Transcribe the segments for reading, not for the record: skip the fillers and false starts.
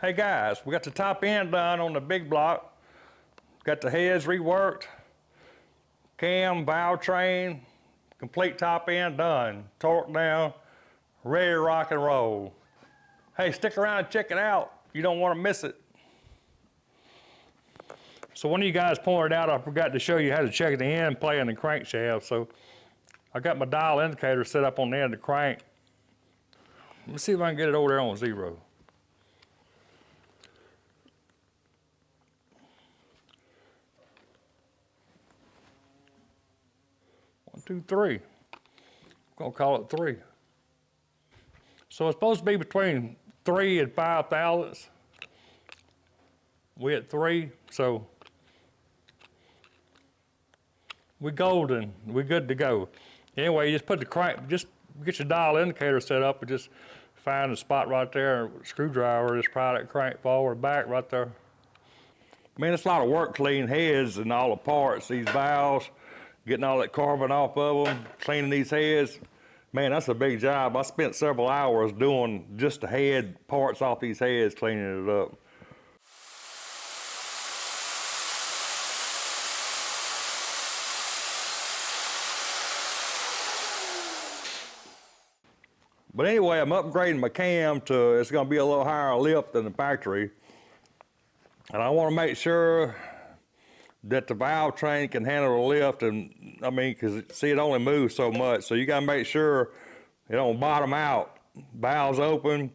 Hey guys, we got the top end done on the big block. Got the heads reworked, cam, valve train, complete top end done. Torque down, ready to rock and roll. Hey, stick around and check it out. You don't want to miss it. So one of you guys pointed out I forgot to show you how to check the end play in the crankshaft. So I got my dial indicator set up on the end of the crank. Let me see if I can get it over there on 0. 1, 2, 3. I'm gonna call it 3. So it's supposed to be between 3 and 5 thousandths. We at 3, so we golden. We good to go. Anyway, you just put the crank, just get your dial indicator set up and just find the spot right there. Screwdriver, just pry that crank forward, back right there. Man, it's a lot of work cleaning heads and all the parts, these valves, getting all that carbon off of them, cleaning these heads. Man, that's a big job. I spent several hours doing just the head parts off these heads, cleaning it up. But anyway, I'm upgrading my cam to, it's gonna be a little higher lift than the factory. And I wanna make sure that the valve train can handle the lift, and I mean, cause see, it only moves so much. So you gotta make sure it don't bottom out. Valve's open,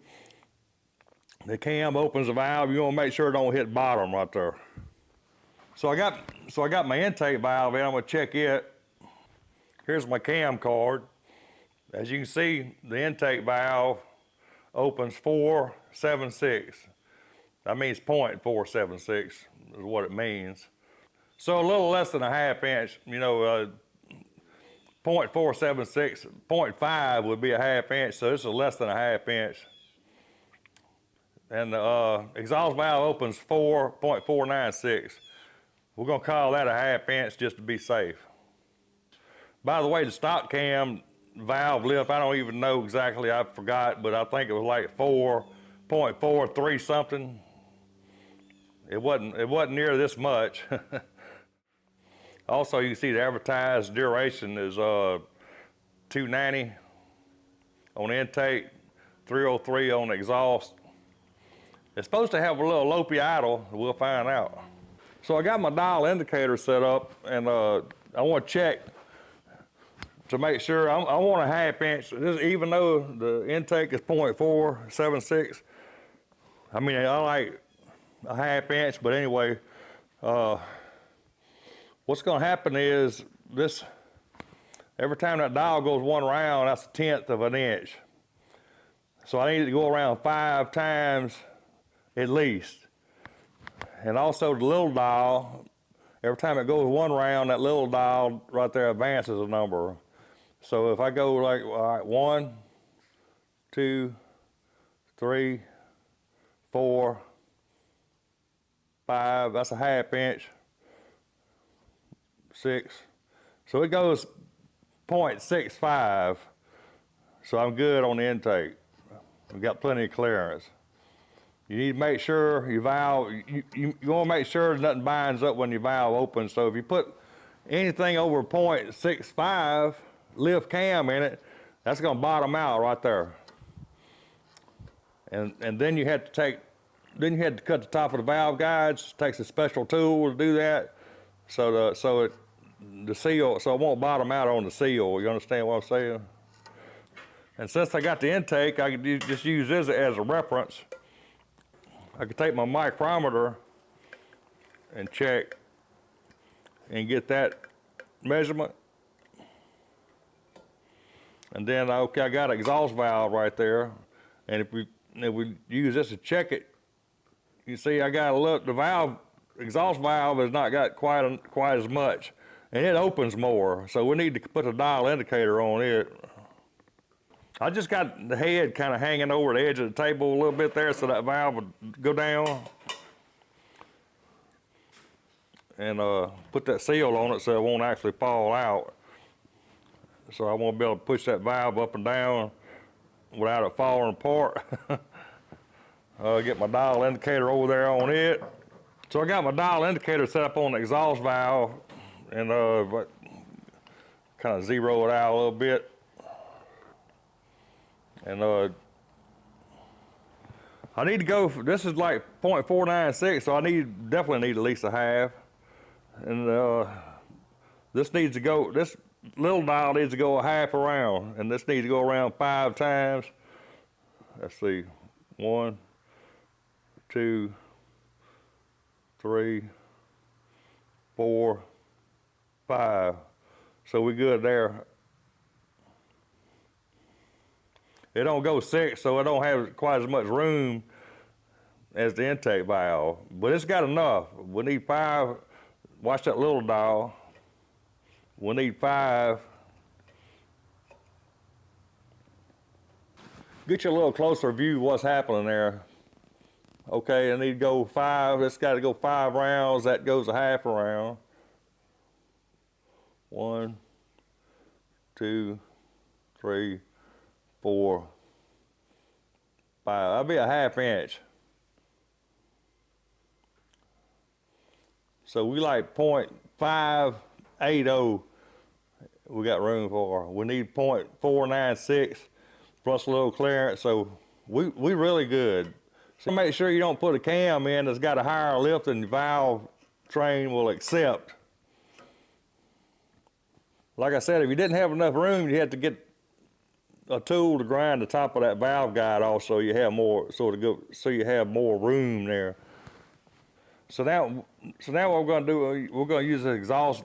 the cam opens the valve, you wanna make sure it don't hit bottom right there. So I got my intake valve in, I'm gonna check it. Here's my cam card. As you can see, the intake valve opens 476. That means 0.476 is what it means. So a little less than a half inch, you know, 0.476, 0.5 would be a half inch, so this is less than a half inch. And the exhaust valve opens 4.496. We're gonna call that a half inch just to be safe. By the way, the stock cam valve lift, I don't even know exactly, I forgot, but I think it was like 4.43 something. It wasn't near this much. Also, you can see the advertised duration is 290 on the intake, 303 on the exhaust. It's supposed to have a little lopey idle, we'll find out. So I got my dial indicator set up, and I want to check to make sure. I want a half inch, even though the intake is 0.476. I mean, I like a half inch, but anyway, what's gonna happen is this, every time that dial goes one round, that's 1/10 of an inch. So I need to go around 5 times at least. And also the little dial, every time it goes one round, that little dial right there advances a number. So if I go like, all right, 1, 2, 3, 4, 5, that's a half inch, 6. So it goes 0.65. So I'm good on the intake. We've got plenty of clearance. You need to make sure your valve, you want to make sure nothing binds up when your valve opens. So if you put anything over 0.65 lift cam in it, that's going to bottom out right there. And then you had to cut the top of the valve guides. It takes a special tool to do that. So the seal, so it won't bottom out on the seal. You understand what I'm saying? And since I got the intake, I could just use this as a reference. I could take my micrometer and check and get that measurement. And then, okay, I got an exhaust valve right there. And if we use this to check it, you see I got to look, the valve, exhaust valve has not got quite as much. And it opens more, so we need to put a dial indicator on it. I just got the head kind of hanging over the edge of the table a little bit there so that valve would go down. And put that seal on it so it won't actually fall out. So I want to be able to push that valve up and down without it falling apart. Get my dial indicator over there on it. So I got my dial indicator set up on the exhaust valve and kind of zero it out a little bit. And I need to go, this is like 0.496, so I definitely need at least a half. And this needs to go, this little dial needs to go a half around, and this needs to go around 5 times. Let's see, 1, 2, 3, 4, 5. So we're good there. It don't go 6, so it don't have quite as much room as the intake valve, but it's got enough. We need 5. Watch that little dial. We need 5. Get you a little closer view of what's happening there. Okay, I need to go 5. It's got to go 5 rounds. That goes a half a round. 1, 2, 3, 4, 5. That'll be a ½ inch. So we like 0.580 we got room for. We need 0.496 plus a little clearance, so we really good. So make sure you don't put a cam in that's got a higher lift than the valve train will accept. Like I said, if you didn't have enough room, you had to get a tool to grind the top of that valve guide off so you have more so you have more room there. So now what we're going to do, we're going to use the exhaust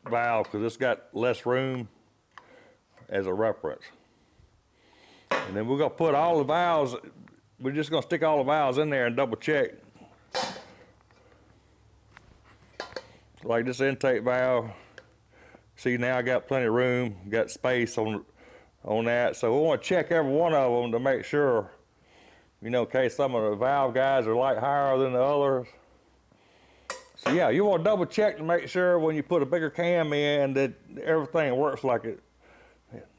valve because it's got less room as a reference. And then we're going to put all the valves, we're just going to stick all the valves in there and double check. Like this intake valve. See, now I got plenty of room, got space on that. So we want to check every one of them to make sure, you know, in case some of the valve guides are like higher than the others. So yeah, you want to double check to make sure when you put a bigger cam in that everything works that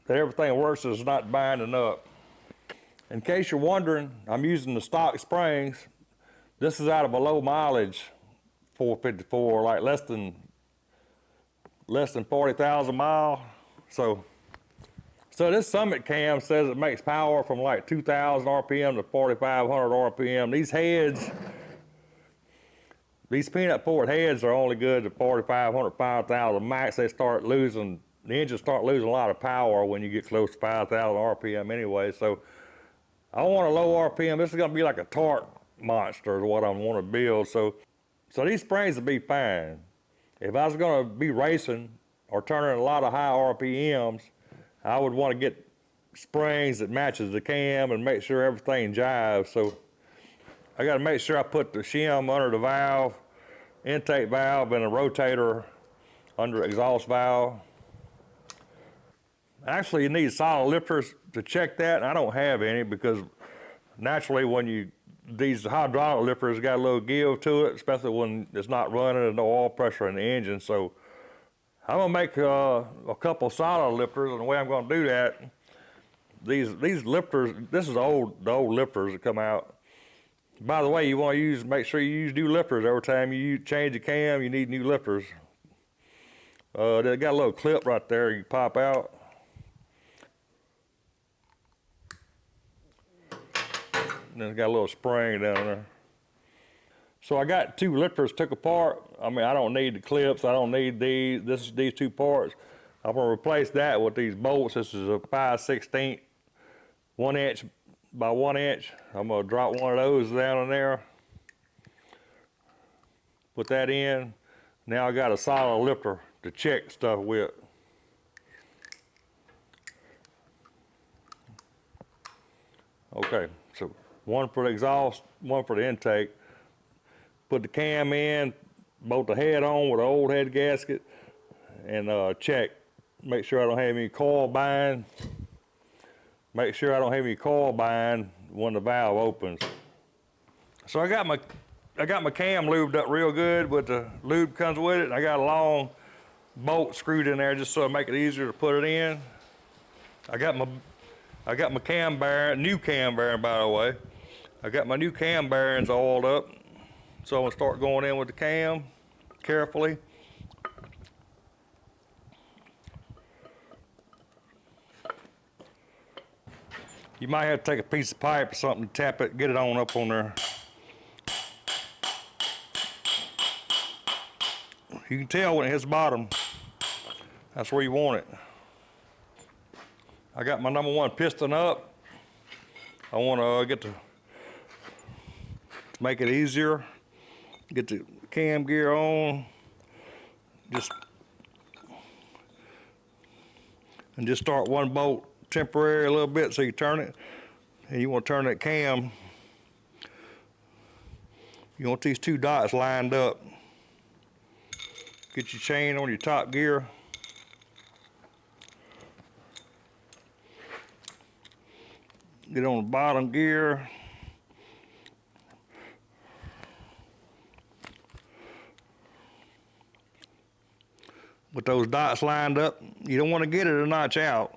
everything works is not binding up. In case you're wondering, I'm using the stock springs. This is out of a low mileage 454, like less than 40,000 miles. So this Summit cam says it makes power from like 2,000 RPM to 4,500 RPM. These heads, these peanut port heads are only good to 4,500, 5,000 max. The engines start losing a lot of power when you get close to 5,000 RPM anyway. So I want a low RPM. This is gonna be like a torque monster is what I want to build. So these springs will be fine. If I was gonna be racing or turning a lot of high RPMs, I would want to get springs that matches the cam and make sure everything jives. So I got to make sure I put the shim under the valve, intake valve, and a rotator under the exhaust valve. Actually, you need solid lifters to check that, and I don't have any because naturally these hydraulic lifters got a little give to it, especially when it's not running and no oil pressure in the engine. So I'm gonna make a couple solid lifters, and the way I'm gonna do that, these lifters, this is the old lifters that come out. By the way, you want to make sure you use new lifters every time you change the cam. You need new lifters. They got a little clip right there you pop out. And then it's got a little spring down there. So I got 2 lifters took apart. I mean, I don't need the clips. I don't need these 2 parts. I'm gonna replace that with these bolts. This is a 5/16, 1 inch by 1 inch. I'm gonna drop one of those down in there. Put that in. Now I got a solid lifter to check stuff with. Okay, so one for the exhaust, one for the intake. Put the cam in, bolt the head on with an old head gasket, and check. Make sure I don't have any coil bind. Make sure I don't have any coil bind when the valve opens. So I got my cam lubed up real good, but the lube comes with it. And I got a long bolt screwed in there just so it make it easier to put it in. I got my cam bearing, new cam bearing by the way. I got my new cam bearings oiled up, so I'm gonna start going in with the cam carefully. You might have to take a piece of pipe or something to tap it, get it on up on there. You can tell when it hits bottom, that's where you want it. I got my number 1 piston up. I want to get to make it easier, get the cam gear on, just start one bolt temporary a little bit so you turn it, and you want to turn that cam. You want these 2 dots lined up. Get your chain on your top gear. Get on the bottom gear. With those dots lined up, you don't want to get it a notch out.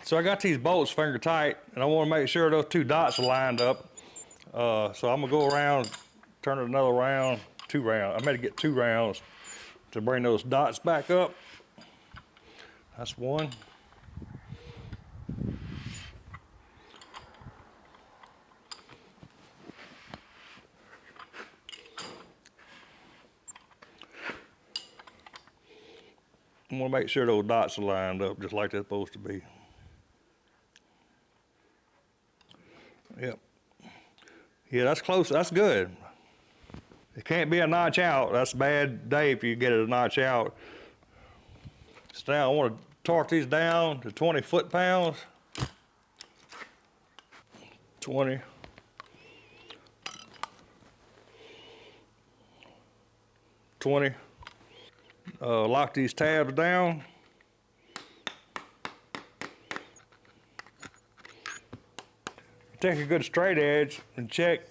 So I got these bolts finger tight, and I want to make sure those 2 dots are lined up. So I'm gonna go around, turn it another round, 2 rounds. I made to get 2 rounds to bring those dots back up. That's 1. I want to make sure those dots are lined up just like they're supposed to be. Yep. Yeah, that's close. That's good. It can't be a notch out. That's a bad day if you get it a notch out. So now I want to torque these down to 20 foot-pounds. 20. 20. Lock these tabs down. Take a good straight edge and check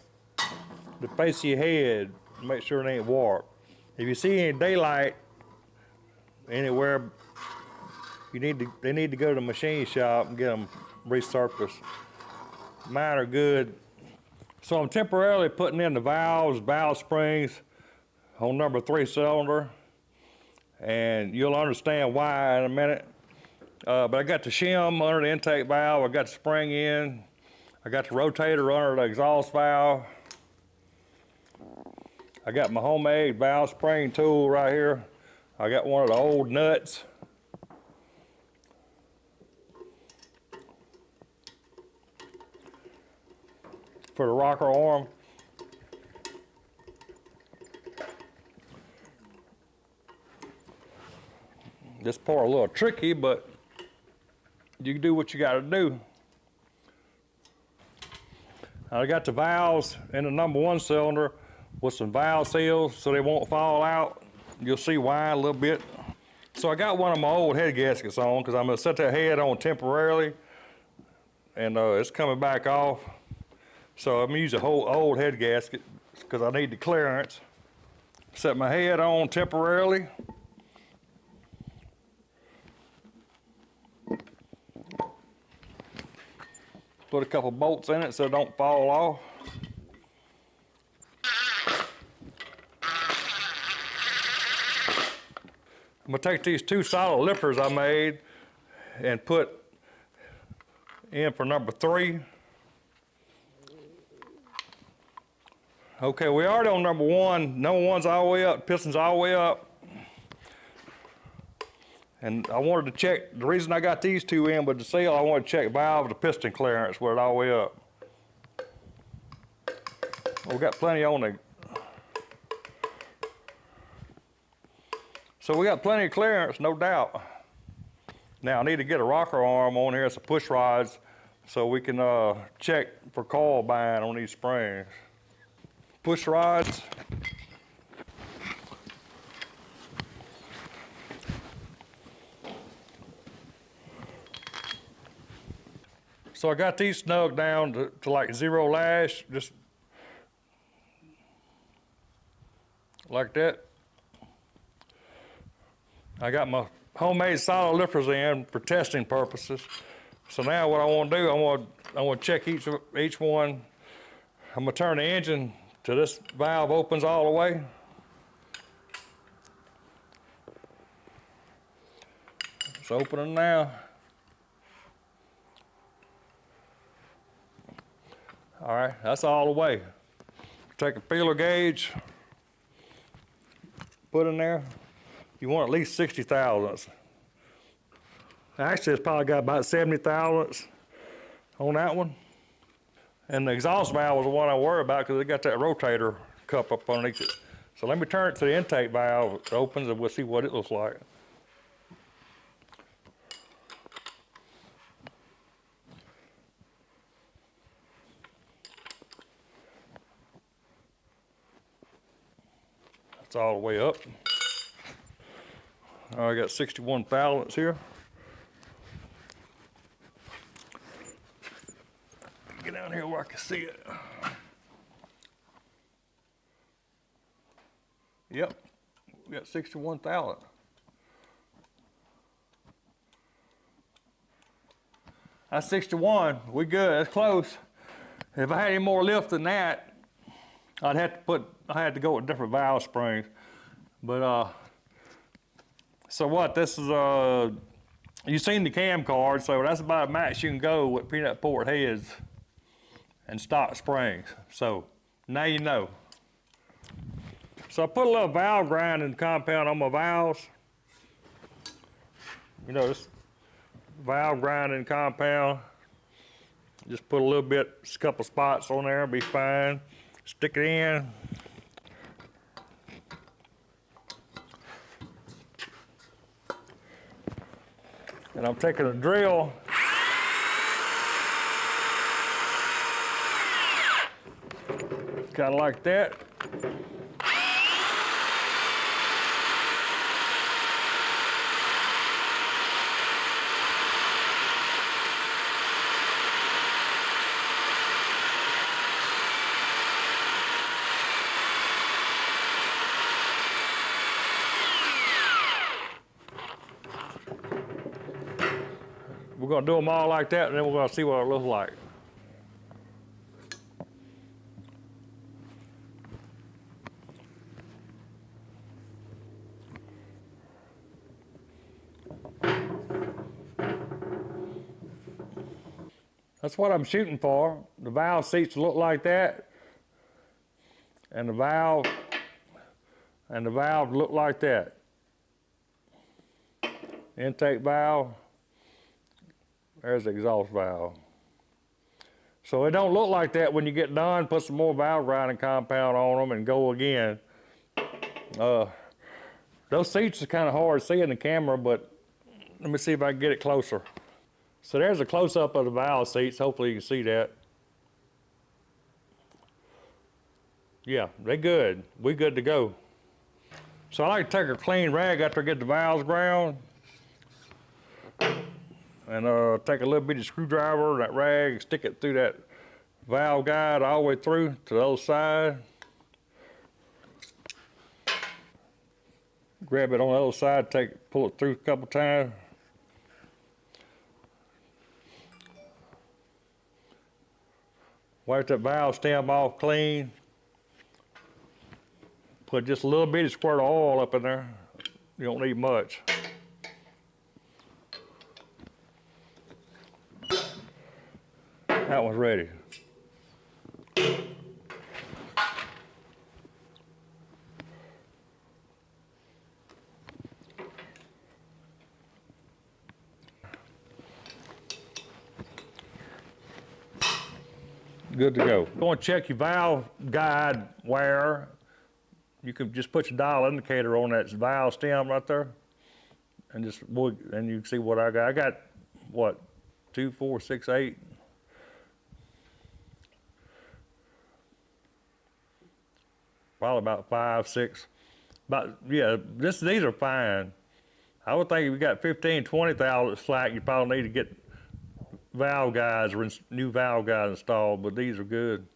the face of your head to make sure it ain't warped. If you see any daylight anywhere, they need to go to the machine shop and get them resurfaced. Mine are good. So I'm temporarily putting in the valve springs on number 3 cylinder, and you'll understand why in a minute. But I got the shim under the intake valve, I got the spring in, I got the rotator under the exhaust valve. I got my homemade valve spring tool right here. I got one of the old nuts. For the rocker arm. This part a little tricky, but you can do what you gotta do. I got the valves in the number 1 cylinder with some valve seals so they won't fall out. You'll see why a little bit. So I got one of my old head gaskets on because I'm gonna set that head on temporarily, and it's coming back off. So I'm gonna use a whole old head gasket because I need the clearance. Set my head on temporarily. Put a couple bolts in it so it don't fall off. I'm gonna take these 2 solid lifters I made and put in for number 3. Okay, we already on number 1. Number 1's all the way up, piston's all the way up. And I wanted to check, the reason I got these 2 in with the seal, I wanted to check valve to piston clearance with it all the way up. We got plenty on the, so we got plenty of clearance, no doubt. Now I need to get a rocker arm on here, some push rods, so we can check for coil bind on these springs. Push rods. So I got these snug down to like 0 lash, just like that. I got my homemade solid lifters in for testing purposes. So now what I want to do, I want to check each one I'm gonna turn the engine till this valve opens all the way. It's opening now. All right, that's all the way. Take a feeler gauge, put in there. You want at least 60 thousandths. Actually, it's probably got about 70 thousandths on that one. And the exhaust valve was the one I worry about because it got that rotator cup up underneath it. So let me turn it to the intake valve. It opens and we'll see what it looks like. That's all the way up. I got 61 thousandths here. Get down here where I can see it. Yep, we got 61 thousandths. That's 61, we good, that's close. If I had any more lift than that, I had to go with different valve springs. But so what, this is, you've seen the cam card, so that's about max you can go with peanut port heads and stock springs. So now you know. So I put a little valve grinding compound on my valves. You know, this valve grinding compound. Just put a little bit, just a couple spots on there, be fine. Stick it in. And I'm taking a drill. Kind of like that. We're gonna do them all like that, and then we're gonna see what it looks like. That's what I'm shooting for. The valve seats look like that, and the valve look like that. Intake valve. There's the exhaust valve. So it don't look like that when you get done. Put some more valve grinding compound on them and go again. Those seats are kind of hard to see in the camera, but let me see if I can get it closer. So there's a close-up of the valve seats. Hopefully you can see that. Yeah, they're good. We're good to go. So I like to take a clean rag after I get the valves ground. And take a little bitty screwdriver, that rag, stick it through that valve guide all the way through to the other side. Grab it on the other side, pull it through a couple times. Wipe that valve stem off clean. Put just a little bitty squirt of oil up in there. You don't need much. That one's ready. Good to go. Go and check your valve guide wear. You can just put your dial indicator on that valve stem right there, and you can see what I got. I got what, 2, 4, 6, 8. Probably about 5, 6. These are fine. I would think if you got 15, 20 thousand slack, you probably need to get valve guides or new valve guides installed, but these are good.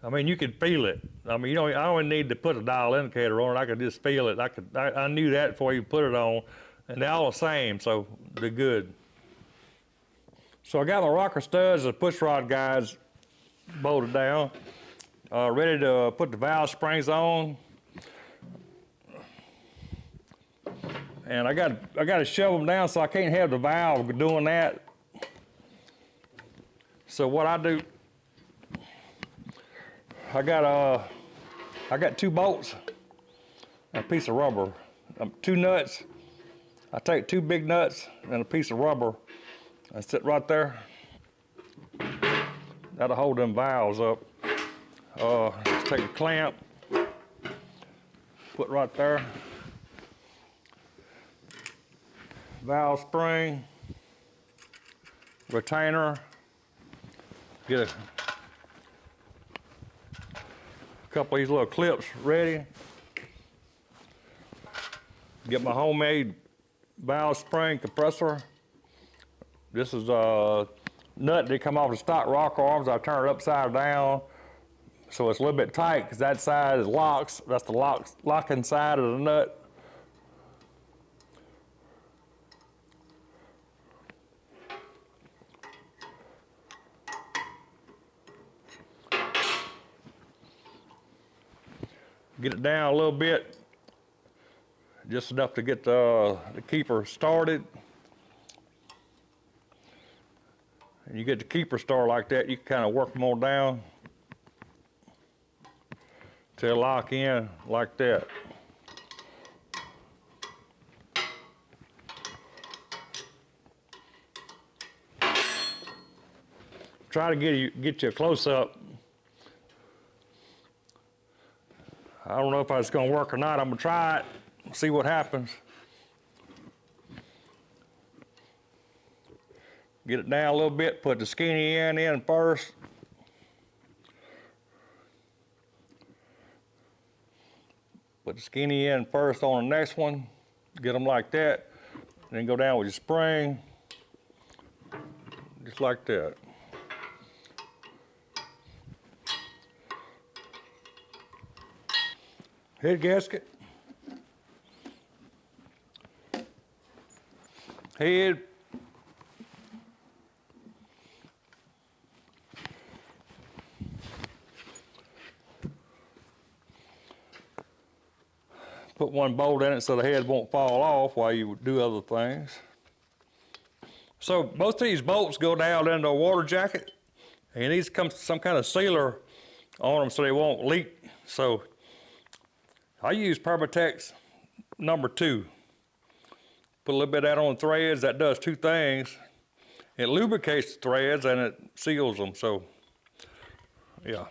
I mean, you can feel it. I mean, I only need to put a dial indicator on it. I could just feel it. I knew that before you put it on, and they're all the same, so they're good. So I got my rocker studs and push rod guides bolted down. Ready to put the valve springs on. And I got to shove them down so I can't have the valve doing that. So what I do, I got 2 bolts and a piece of rubber. 2 nuts. I take 2 big nuts and a piece of rubber and sit right there. That'll hold them valves up. Take a clamp, put right there. Valve spring, retainer, get a couple of these little clips ready. Get my homemade valve spring compressor. This is a nut that come off the stock rock arms. I turn it upside down so it's a little bit tight because that side is locks. That's the locking side of the nut. Get it down a little bit, just enough to get the keeper started. And you get the keeper started like that, you can kind of work them on down till they lock in like that. Try to get you a close-up. I don't know if it's gonna work or not. I'm gonna try it, see what happens. Get it down a little bit, put the skinny end in first. Put the skinny end first on the next one. Get them like that. Then go down with your spring. Just like that. Head gasket. Head. Put one bolt in it so the head won't fall off while you do other things. So most of these bolts go down into a water jacket, and these come some kind of sealer on them so they won't leak. So I use Permatex #2. Put a little bit of that on the threads. That does 2 things. It lubricates the threads and it seals them. So, yeah.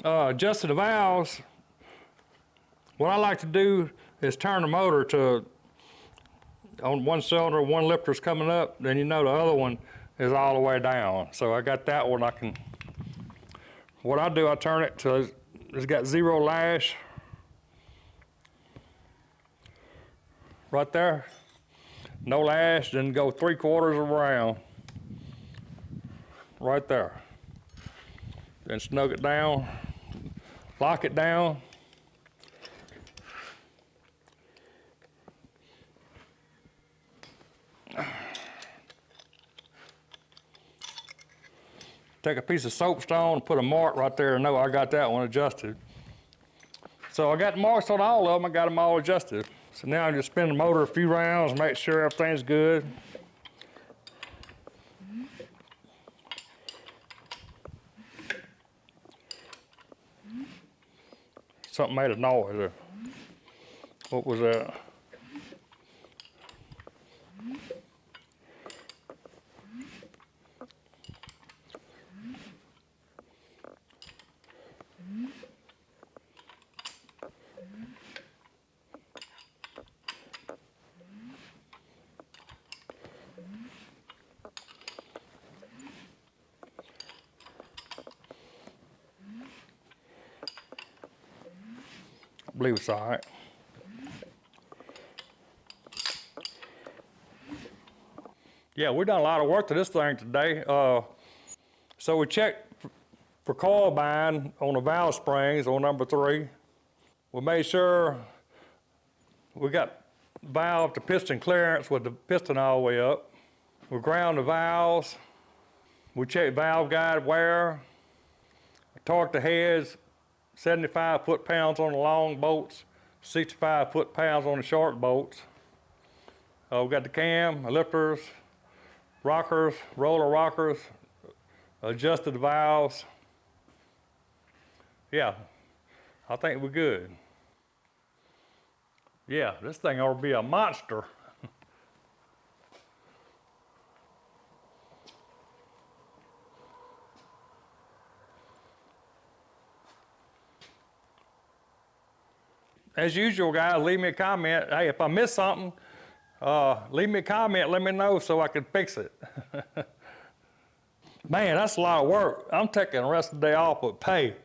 Adjusting the valves, what I like to do is turn the motor to, on one cylinder, one lifter's coming up, then you know the other one is all the way down. So I got that one. What I do, I turn it to, it's got 0 lash. Right there, no lash, then go 3/4 around. Right there. Then snug it down. Lock it down. Take a piece of soapstone and put a mark right there and know I got that one adjusted. So I got marks on all of them, I got them all adjusted. So now I just spin the motor a few rounds, make sure everything's good. Something made a noise. What was that? believe it's all right. Yeah, we've done a lot of work to this thing today. So we checked for coil bind on the valve springs on number 3. We made sure we got valve to piston clearance with the piston all the way up. We ground the valves. We checked valve guide wear. Torque the heads, 75 foot-pounds on the long bolts, 65 foot-pounds on the short bolts. We got the cam, lifters, rockers, roller rockers, adjusted the valves. Yeah, I think we're good. Yeah, this thing ought to be a monster. As usual, guys, leave me a comment. Hey, if I miss something, leave me a comment, let me know so I can fix it. Man, that's a lot of work. I'm taking the rest of the day off with pay.